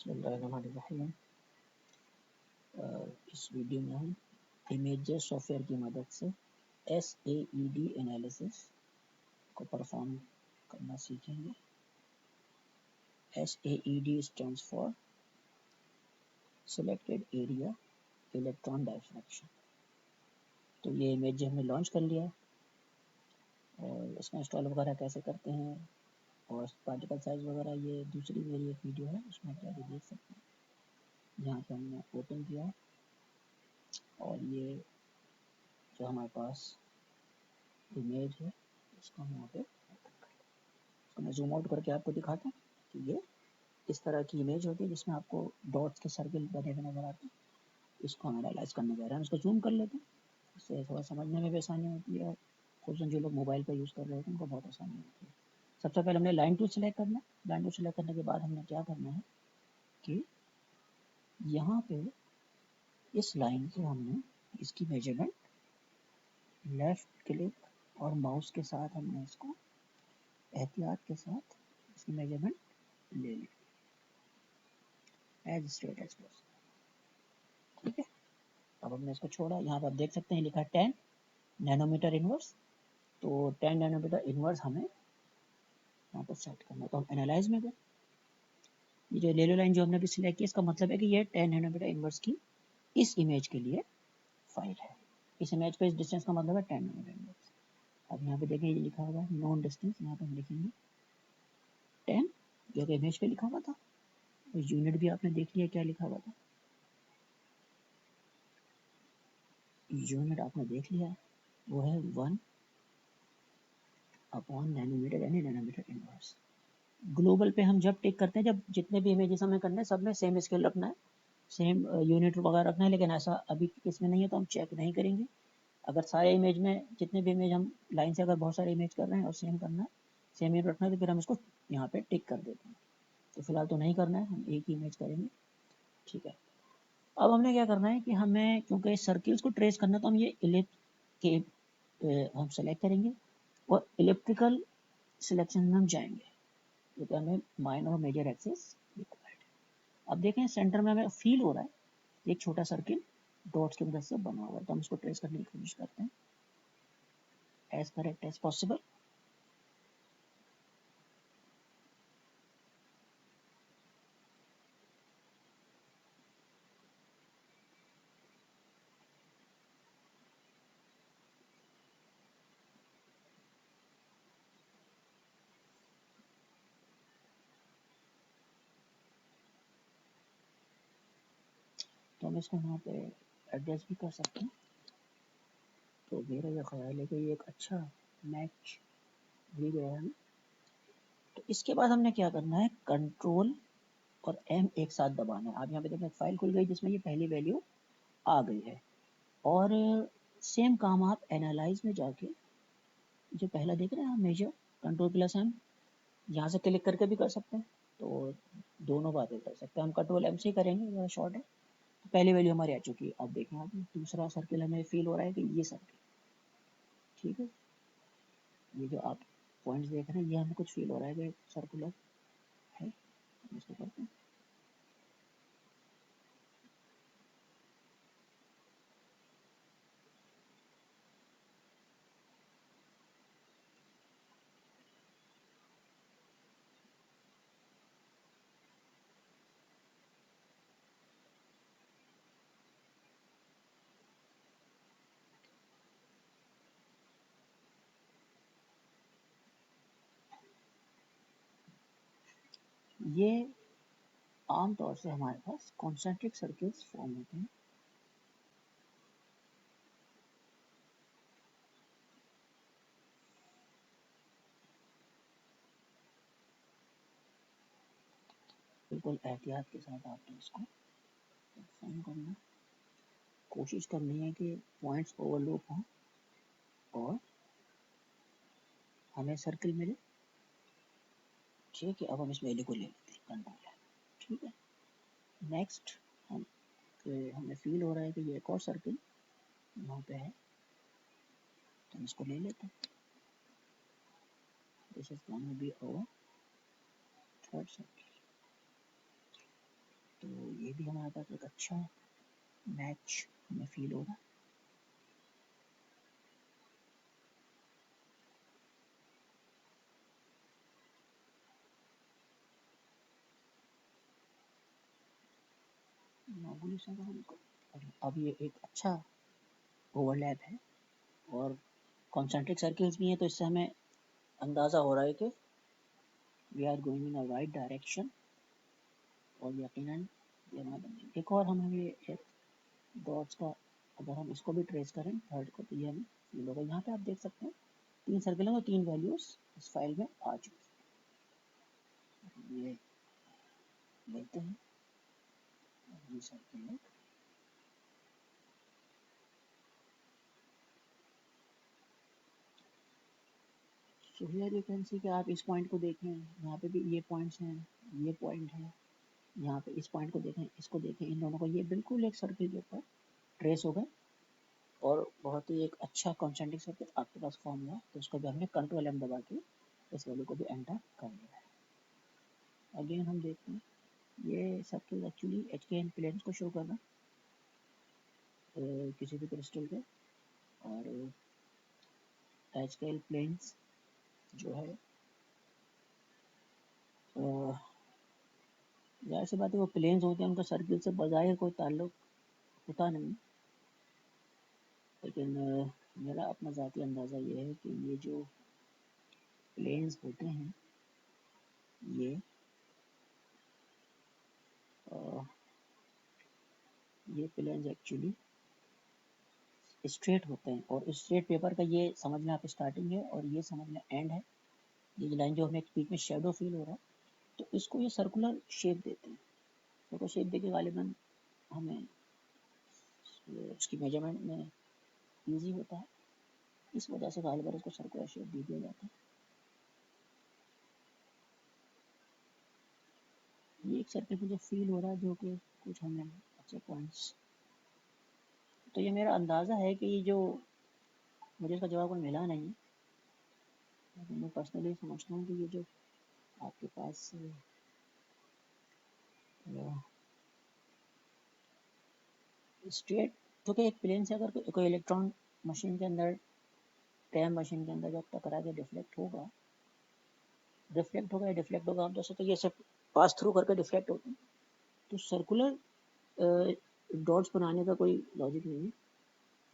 बिस्मिल्लाहिर्रहमानिर्रहीम। इस वीडियो में हम इमेजेस सॉफ्टवेयर की मदद से SAED एनालिसिस को परफॉर्म करना सीखेंगे। SAED stands for selected area electron diffraction. तो ये इमेज हमने लॉन्च कर लिया और इसका इंस्टॉल वगैरह कैसे करते हैं और पार्टिकल साइज वगैरह ये दूसरी मेरी एक वीडियो है, उसमें आप जाके देख सकते हैं। यहाँ पे हमने ओपन किया और ये जो हमारे पास इमेज है इसको हम यहाँ पे इसको मैं जूम आउट करके आपको दिखाता हूँ कि ये इस तरह की इमेज होती है जिसमें आपको डॉट्स के सर्किल बने हुए नजर आते हैं। इसको हम एनालाइज करने जा रहे हैं। इसको जूम कर लेते हैं, इससे थोड़ा समझने में भी आसानी होती है और खुद जो लोग मोबाइल पर यूज़ कर रहे होते हैं उनको बहुत आसानी होती है। सबसे पहले हमने लाइन टूल सेलेक्ट करना है। लाइन टूल सेलेक्ट करने के बाद हमने क्या करना है कि यहाँ पे इस लाइन से हमने इसकी मेजरमेंट लेफ्ट क्लिक और माउस के साथ हमने इसको एहतियात के साथ इसकी मेजरमेंट ले ली एज स्ट्रेट एज पॉसिबल। ठीक है, अब हमने इसको छोड़ा। यहाँ पर आप देख सकते हैं लिखा है 10 नैनोमीटर इनवर्स। तो 10 नैनोमीटर इनवर्स हमें यहाँ पर सेट करना है। तो हम एनालाइज में गए, ये जो येलो लाइन जो हमने अभी सिलेक्ट की इसका मतलब है कि ये 10 नैनोमीटर इनवर्स की इस इमेज के लिए फाइल है। इस इमेज पे इस डिस्टेंस का मतलब है 10 नैनोमीटर इनवर्स। अब यहाँ पे देखें ये लिखा हुआ है नॉन डिस्टेंस, यहाँ पे हम लिखेंगे 10 जो कि इमेज पे लिखा हुआ था। यूनिट भी आपने देख लिया क्या लिखा हुआ था, यूनिट आपने देख लिया है, वो है 1 अपॉन नैनोमीटर यानी नैनोमीटर इनवर्स। ग्लोबल पे हम जब टिक करते हैं, जब जितने भी इमेजेस हमें करने हैं सब में सेम स्केल रखना है, सेम यूनिट वगैरह रखना है। लेकिन ऐसा अभी इसमें नहीं है तो हम चेक नहीं करेंगे। अगर सारे इमेज में जितने भी इमेज हम लाइन से अगर बहुत सारे इमेज कर रहे हैं और सेम करना है, सेम यूनिट रखना है, तो फिर हम इसको यहाँ पे टिक कर देते हैं। तो फिलहाल तो नहीं करना है, हम एक ही इमेज करेंगे। ठीक है, अब हमने क्या करना है कि हमें क्योंकि सर्किल्स को ट्रेस करना तो हम ये इलिप्स के हम सेलेक्ट करेंगे और इलेक्ट्रिकल सिलेक्शन में हम जाएंगे क्योंकि हमें माइनर और मेजर एक्सेस रिक्वायर्ड है। अब देखें सेंटर में हमें फील हो रहा है एक छोटा सर्किल डॉट्स की मदद से बना हुआ है, तो हम इसको ट्रेस करने की कोशिश करते हैं एज करेक्ट एज पॉसिबल। तो हम इसको यहाँ पे एडजस्ट भी कर सकते हैं। तो मेरा यह ख्याल है कि ये एक अच्छा मैच भी गया है। तो इसके बाद हमने क्या करना है, कंट्रोल और M एक साथ दबाना है। आप यहाँ पे देखें फाइल खुल गई जिसमें ये पहली वैल्यू आ गई है। और सेम काम आप एनालाइज में जाके जो पहला देख रहे हैं आप मेजर कंट्रोल प्लस M यहाँ से क्लिक करके भी कर सकते हैं। तो दोनों बातें कर सकते हैं। हम कंट्रोल M से ही करेंगे, ज़रा शॉर्ट है। तो पहली वैल्यू हमारी आ चुकी है। अब देखें आप दूसरा सर्किल हमें फील हो रहा है कि ये सर्किल, ठीक है, ये जो आप पॉइंट्स देख रहे हैं ये हमें कुछ फील हो रहा है कि सर्कुलर है। इसको करते हैं, ये आमतौर से हमारे पास कॉन्सेंट्रिक सर्किल्स फॉर्म होते हैं। बिल्कुल एहतियात के साथ आपने इसको फॉर्म करना है। कोशिश करनी है कि पॉइंट्स ओवरलैप हों और हमें सर्किल मिले। ठीक है, अब हम इस वैल्यू को ले लेते हैं कंट्रोल है। ठीक है, नेक्स्ट हमें फील हो रहा है कि ये एक और सर्किल यहाँ पे है, तो हम इसको ले लेते हैं। This is going to be our third circle. ये भी हमारे पास एक अच्छा मैच हमें फील होगा। अब ये एक अच्छा ओवरलैप है और कॉन्सेंट्रिक सर्कल्स भी हैं, तो इससे हमें अंदाज़ा हो रहा है कि we are going in a right direction और यकीनन ये हमारा बनेगा। एक और हमें ये डॉट्स का अगर हम इसको भी ट्रेस करें थर्ड को, तो ये हमें फील होगा। यहाँ पे आप देख सकते हैं 3 सर्कल हैं और 3 वैल्यूज़ इस फाइल में आ चुकी हैं। ये लेते हैं ये सर्कल है। So here you can see कि आप इस पॉइंट को देखें, यहाँ पे भी ये पॉइंट्स हैं, ये पॉइंट है, यहाँ पे इस पॉइंट को देखें, इसको देखें, इन दोनों को, ये बिल्कुल एक सर्कल के ऊपर ट्रेस हो गए और बहुत ही एक अच्छा कॉन्सेंट्रिक सर्कल आपके पास फॉर्म हुआ। तो उसको भी हमने कंट्रोल एम दबा के इस वैल्यू को भी एंटर कर लिया है। अगेन हम देखते हैं ये सर्कल एक्चुअली एच के एन प्लेन्स को शो कर रहा है किसी भी क्रिस्टल के, और एच के एल प्लेन्स जो है जाहिर सी बात है वो प्लेन्स होते हैं, उनका सर्किल से बजाय कोई ताल्लुक होता नहीं, लेकिन मेरा अपना ज़ाती अंदाज़ा ये है कि ये जो प्लेन्स होते हैं ये प्लेन्स एक्चुअली स्ट्रेट होते हैं, और स्ट्रेट पेपर का ये समझना आप स्टार्टिंग है और ये समझना एंड है। ये लाइन जो हमें बीच में शेडो फील हो रहा है, तो इसको ये सर्कुलर शेप देते हैं। सर्कुलर शेप देके गालिबन हमें उसकी मेजरमेंट में ईजी होता है, इस वजह से गालिबन इसको सर्कुलर शेप दे दिया जाता है। ये एक सर्किल मुझे फील हो रहा है जो कि कुछ हमें अच्छे पॉइंट्स, तो ये मेरा अंदाज़ा है कि ये जो मुझे इसका जवाब मिला नहीं, लेकिन मैं पर्सनली समझता हूँ कि ये जो आपके पास स्ट्रेट, क्योंकि एक प्लेन से अगर कोई इलेक्ट्रॉन मशीन के अंदर, टैम मशीन के अंदर जब टकरा के डिफ्लेक्ट होगा आमतौर से, तो ये सब पास थ्रू करके डिफ्लेक्ट होते हैं। तो सर्कुलर डॉट्स बनाने का कोई लॉजिक नहीं है।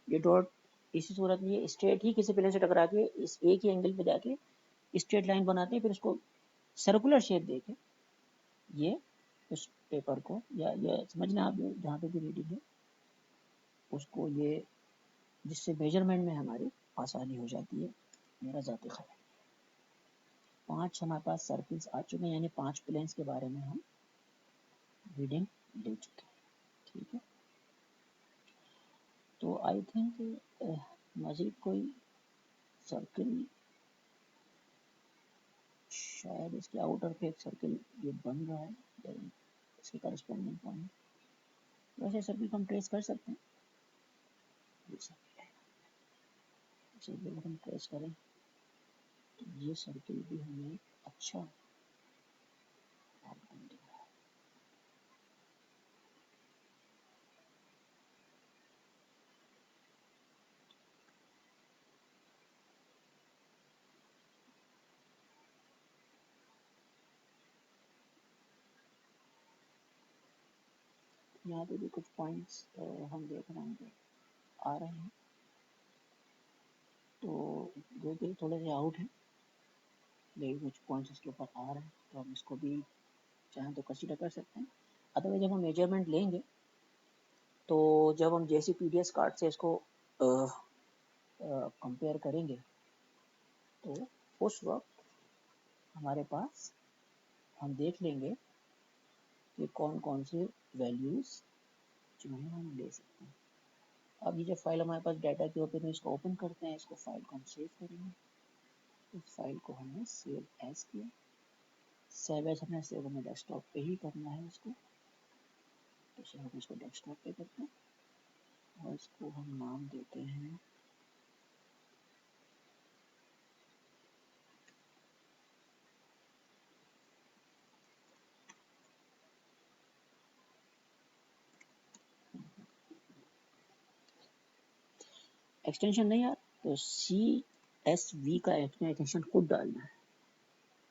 ये डॉट इसी सूरत में ये स्ट्रेट ही किसी प्लेन से टकरा के इस एक ही एंगल पे जाके स्ट्रेट लाइन बनाते हैं, फिर उसको सर्कुलर शेप देके ये उस पेपर को, या ये समझना आप जहाँ पे भी रीडिंग है उसको, ये जिससे मेजरमेंट में हमारी आसानी हो जाती है, मेरा ज़ाती ख्याल है। 5 हमारे पास सर्कल्स आ चुके हैं, यानी 5 प्लेन्स के बारे में हम रीडिंग ले चुके हैं। ठीक है, तो आई थिंक मज़ीद कोई सर्कल, शायद इसके आउटर पे एक सर्कल ये बन रहा है, इसके करस्पॉन्डिंग पॉइंट, वैसे सर्कल को हम ट्रेस कर सकते हैं। ये सर्कल हम ट्रेस करें तो ये सर्कल भी हमें अच्छा आउटकम दे रहा है। यहाँ पे भी कुछ पॉइंट्स हम देख रहे हैं आ रहे हैं, तो जो कि थोड़े से आउट हैं, लेकिन कुछ पॉइंट्स इसके ऊपर आ रहे हैं, तो हम इसको भी चाहें तो कंसीडर कर सकते हैं। अदरवाइज जब हम मेजरमेंट लेंगे, तो जब हम जैसी पीडीएस कार्ड से इसको कंपेयर करेंगे, तो उस वक्त हमारे पास हम देख लेंगे कि कौन कौन से वैल्यूज़ जो है हम ले सकते हैं। अब ये जो फाइल हमारे पास डाटा के ओपन है, इसको ओपन करते हैं, इसको फाइल को हम सेव करेंगे। इस फाइल को हमने सेव एज किया, सेव एज हमने सेव हमें डेस्कटॉप पे ही करना है इसको, तो हम इसको डेस्कटॉप पे करते हैं और इसको हम नाम देते हैं एक्सटेंशन नहीं यार, तो CSV का एक्सटेंशन खुद डालना है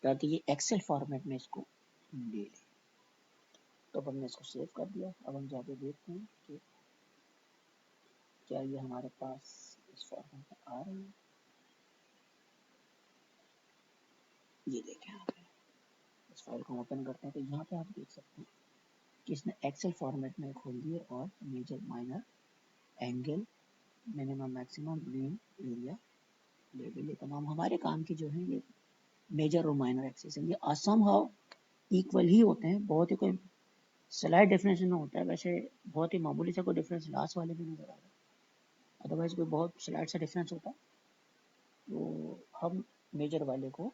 ताकि ये एक्सेल फॉर्मेट में इसको ले ले। तो अब हमने इसको सेव कर दिया। अब हम जाके देखते हैं कि क्या ये हमारे पास इस फॉर्मेट में आ रही है। ये देखें यहाँ पे, इस फाइल को ओपन करते हैं तो यहाँ पे आप देख सकते हैं कि इसने एक्सेल फॉर्मेट में खोल दिए और major minor angle minimum maximum mean area level, ये तमाम हमारे काम की जो है ये मेजर और माइनर एक्सिस है। ये असम हाउ इक्वल ही होते हैं, बहुत ही कोई स्लाइड डिफरेंस में होता है, वैसे बहुत ही मामूली सा कोई डिफरेंस लास्ट वाले में नजर आ रहा है, अदरवाइज कोई बहुत स्लाइड सा डिफरेंस होता है। तो हम मेजर वाले को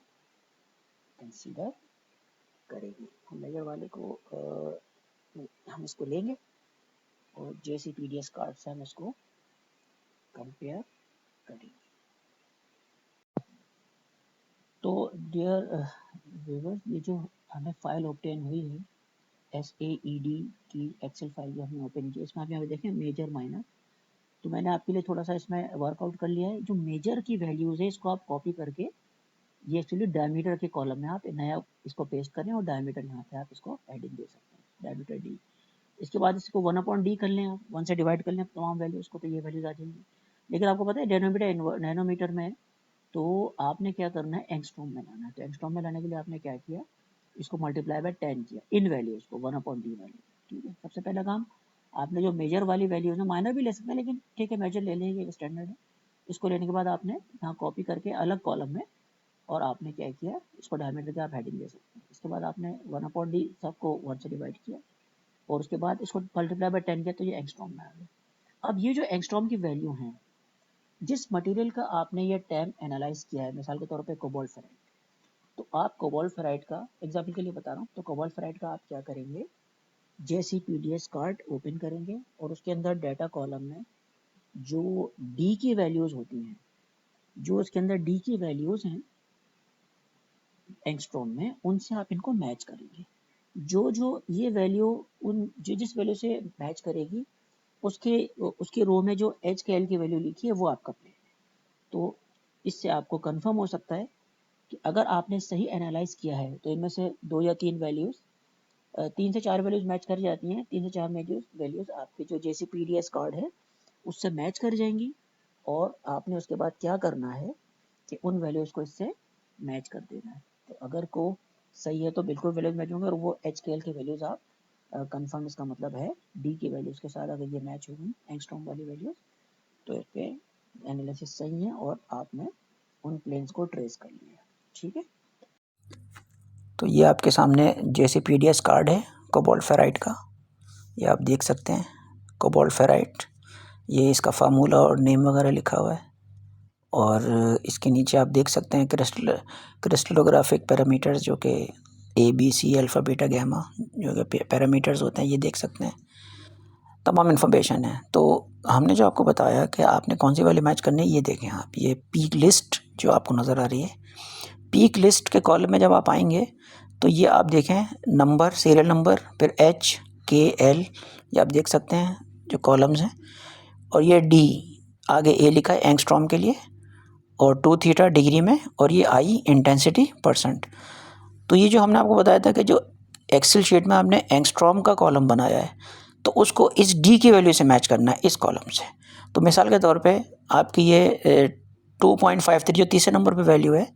कंसीडर करेंगे, हम मेजर वाले को हम इसको लेंगे और JCPDS कार्ड से हम इसको कंपेयर करेंगे। तो डियर व्यूअर्स, ये जो हमें फाइल ऑब्टेन हुई है SAED की एक्सेल फाइल जो हमने ओपन की, इसमें आप यहाँ पे देखें मेजर माइनर, तो मैंने आपके लिए थोड़ा सा इसमें वर्कआउट कर लिया है। जो मेजर की वैल्यूज़ है इसको आप कॉपी करके ये एक्चुअली डायमीटर के कॉलम में आप नया इसको पेस्ट करें और डायमीटर यहाँ पे आप इसको हेडिंग दे सकते हैं, डायमीटर D। इसके बाद इसको 1/D कर लें, आप 1 से डिवाइड कर लें तमाम वैल्यूज़ को, तो ये वैल्यूज़ आ जाएंगी। लेकिन आपको पता है नैनोमीटर में, तो आपने क्या करना है, एंगस्ट्रॉम में लाना है। तो एंगस्ट्रॉम में लाने के लिए आपने क्या किया, इसको मल्टीप्लाई बाय 10 किया इन वैल्यूज़ को, 1/D वैल्यू। ठीक है, सबसे पहला काम आपने जो मेजर वाली वैल्यूज़ है, माइनर भी ले सकते हैं लेकिन ठीक है मेजर ले लेंगे, एक स्टैंडर्ड है। इसको लेने के बाद आपने यहाँ कॉपी करके अलग कॉलम में, और आपने क्या किया, इसको डायमीटर के आप हेडिंग दे सकते हैं। इसके बाद आपने 1/D सबको 1 से डिवाइड किया और उसके बाद इसको मल्टीप्लाई बाय 10 किया, तो ये एंगस्ट्रॉम में आ गया। अब ये जो एंगस्ट्रॉम की वैल्यू है, जिस मटेरियल का आपने ये टैम एनालाइज किया है, मिसाल के तौर पे कोबाल्ट फेराइट, तो आप कोबाल्ट फेराइट का एग्जाम्पल के लिए बता रहा हूँ, तो कोबाल्ट फेराइट का आप क्या करेंगे, JCPDS कार्ड ओपन करेंगे और उसके अंदर डाटा कॉलम में जो D की वैल्यूज होती हैं, जो उसके अंदर D की वैल्यूज हैं एंगस्ट्रॉम में, उनसे आप इनको मैच करेंगे। जो ये वैल्यू उन जिस वैल्यू से मैच करेगी, उसके रो में जो HKL की वैल्यू लिखी है वो आपका प्लेन है। तो इससे आपको कंफर्म हो सकता है कि अगर आपने सही एनालाइज किया है तो इनमें से 2 या 3 वैल्यूज, 3 से 4 वैल्यूज मैच कर जाती हैं, 3 से 4 वैल्यूज आपके जो JCPDS कार्ड है उससे मैच कर जाएंगी, और आपने उसके बाद क्या करना है कि उन वैल्यूज को इससे मैच कर देना है। तो अगर को सही है तो बिल्कुल वैल्यूज मैच होंगे, और वो HKL की वैल्यूज आप कंफर्म, इसका मतलब है D की वैल्यूज के साथ अगर ये मैच होगी एंगस्ट्रॉम वाली वैल्यूज, तो इस पे एनालिसिस सही है और आपने उन प्लेन्स को ट्रेस कर लिया। ठीक है, तो ये आपके सामने JCPDS कार्ड है कोबाल्ट फेराइट का, ये आप देख सकते हैं कोबाल्ट फेराइट, ये इसका फार्मूला और नेम वगैरह लिखा हुआ है। और इसके नीचे आप देख सकते हैं क्रिस्टलोग्राफिक पैरामीटर्स, जो कि ABC अल्फ़ा बीटा गैमा जो कि पैरामीटर्स होते हैं, ये देख सकते हैं, तमाम इन्फॉर्मेशन है। तो हमने जो आपको बताया कि आपने कौन सी वाली मैच करनी है, ये देखें आप, ये पीक लिस्ट जो आपको नज़र आ रही है, पीक लिस्ट के कॉलम में जब आप आएंगे तो ये आप देखें नंबर, सीरियल नंबर, फिर HKL, ये आप देख सकते हैं जो कॉलम्स हैं, और ये D आगे A लिखा है एंगस्ट्रॉम के लिए, और 2 थीटा डिग्री में, और ये I इंटेंसिटी %। तो ये जो हमने आपको बताया था कि जो एक्सेल शीट में आपने एंगस्ट्रॉम का कॉलम बनाया है, तो उसको इस D की वैल्यू से मैच करना है, इस कॉलम से। तो मिसाल के तौर पे आपकी ये 2.53 जो तीसरे नंबर पे वैल्यू है,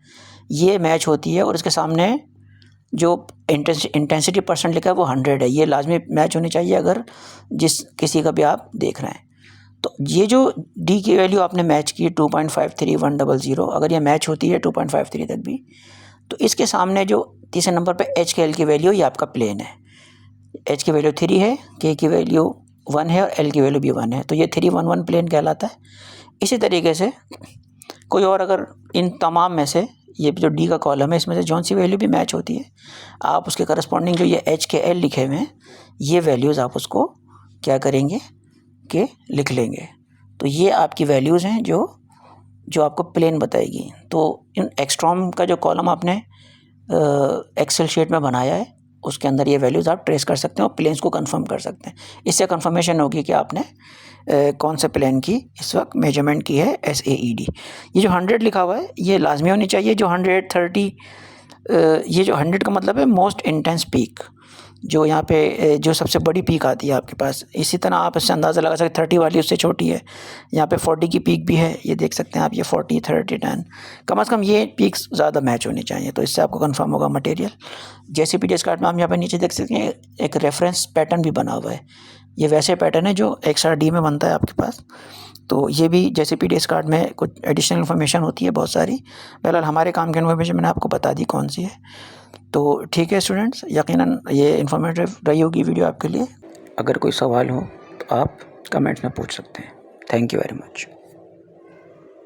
ये मैच होती है, और इसके सामने जो इंटेंसिटी % लिखा है वो 100 है, ये लाजमी मैच होनी चाहिए अगर जिस किसी का भी आप देख रहे हैं। तो ये जो D की वैल्यू आपने मैच की 2.53 अगर ये मैच होती है 2.53 तक भी, तो इसके सामने जो तीसरे नंबर पे HKL की वैल्यू, ये आपका प्लेन है। H की वैल्यू 3 है, K की वैल्यू 1 है और L की वैल्यू भी 1 है, तो ये 3 1 1 प्लेन कहलाता है। इसी तरीके से कोई और अगर इन तमाम में से ये जो D का कॉलम है, इसमें से जौन सी वैल्यू भी मैच होती है, आप उसके करस्पॉन्डिंग जो ये HKL लिखे हुए हैं, ये वैल्यूज़ आप उसको क्या करेंगे कि लिख लेंगे। तो ये आपकी वैल्यूज़ हैं जो आपको प्लेन बताएगी। तो इन एंगस्ट्रॉम का जो कॉलम आपने एक्सेल शीट में बनाया है, उसके अंदर ये वैल्यूज़ आप ट्रेस कर सकते हैं और प्लेन्स को कंफर्म कर सकते हैं। इससे कंफर्मेशन होगी कि आपने कौन से प्लेन की इस वक्त मेजरमेंट की है SAED। ये जो 100 लिखा हुआ है ये लाजमी होनी चाहिए। जो 130 ये जो 100 का मतलब है मोस्ट इंटेंस पीक, जो यहाँ पे जो सबसे बड़ी पीक आती है आपके पास। इसी तरह आप इससे अंदाज़ा लगा सकते हैं 30 वाली उससे छोटी है। यहाँ पे 40 की पीक भी है, ये देख सकते हैं आप, ये 40, 30, 10 कम से कम ये पीक्स ज़्यादा मैच होनी चाहिए, तो इससे आपको कंफर्म होगा मटेरियल। JCPDS कार्ड में आप यहाँ पे नीचे देख सकते हैं एक रेफरेंस पैटर्न भी बना हुआ है। ये वैसे पैटर्न है जो XRD में बनता है आपके पास। तो ये भी JCPDS कार्ड में कुछ एडिशनल इन्फॉर्मेशन होती है बहुत सारी। फिलहाल हमारे काम की इन्फॉर्मेशन मैंने आपको बता दी कौन सी है। तो ठीक है स्टूडेंट्स, यकीनन ये इन्फॉर्मेटिव रही होगी वीडियो आपके लिए। अगर कोई सवाल हो तो आप कमेंट्स में पूछ सकते हैं। Thank you very much.